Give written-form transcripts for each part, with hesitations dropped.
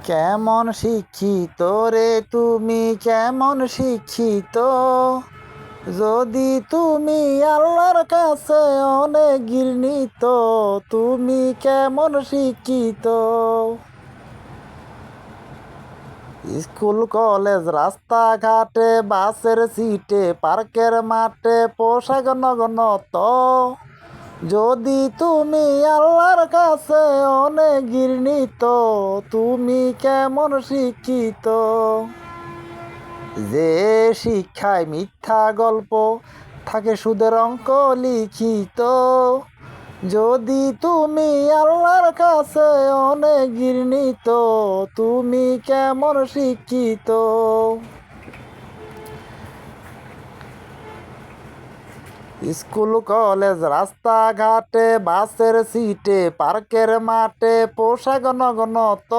কেমন শিক্ষিত রে তুমি, কেমন শিক্ষিত? যদি তুমি আল্লাহর কাছে অনেক ঘৃণিত, তুমি কেমন শিক্ষিত? স্কুল কলেজ রাস্তাঘাটে, বাসের সিটে, পার্কের মাঠে, পোশাক নগনত, যদি তুমি আল্লাহর কাছে অনেক ঘৃণিত, তুমি কেমন শিক্ষিত? যে শিক্ষায় মিথ্যা গল্প থাকে, সুদের অঙ্ক লিখিত, যদি তুমি আল্লাহর কাছে অনেক ঘৃণিত, তুমি কেমন শিক্ষিত? স্কুল কলেজ রাস্তাঘাটে, বাসের সিটে, পার্কের মাঠে, পোশাক নগনত,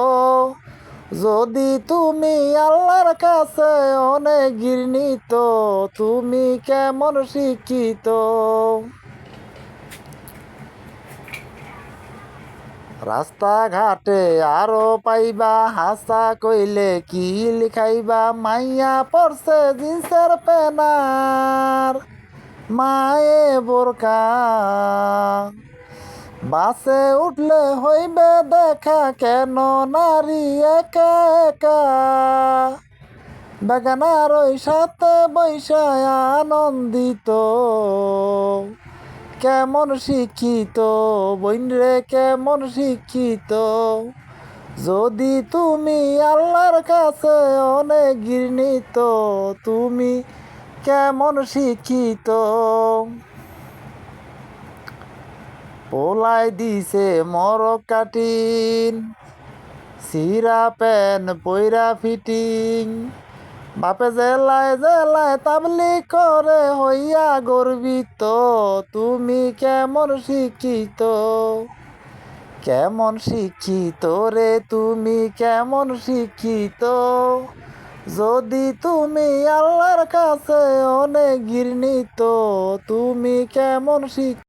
যদি তুমি আল্লাহর কাছে অনেক ঘৃণিত, তুমি কেমন শিক্ষিত? রাস্তাঘাটে আরো পাইবা হাসা কইলে কি লিখাইবা, মাইয়া পড়ছে জিন্সের প্যানার, মায়ে বোরকা, বাসে উঠলে হইবে দেখা, কেন নারী একা একা, বেগানার ওই সাথে বৈশায় আনন্দিত, কেমন শিক্ষিত বইনরে, কেমন শিক্ষিত? যদি তুমি আল্লাহর কাছে অনেক ঘৃণিত, তুমি কেমন শিক্ষিত? পোলাই দিছে মরক কাটিন, সিরা প্যান পইরা ফিটিং, বাপে জেলায় জেলায় তাবলিগ করে হইয়া গর্বিত, তুমি কেমন শিক্ষিত? কেমন শিক্ষিত রে তুমি, কেমন শিক্ষিত? যদি তুমি আল্লাহর কাছে অনেক ঘৃণিত, তুমি কেমন শিক্ষিত?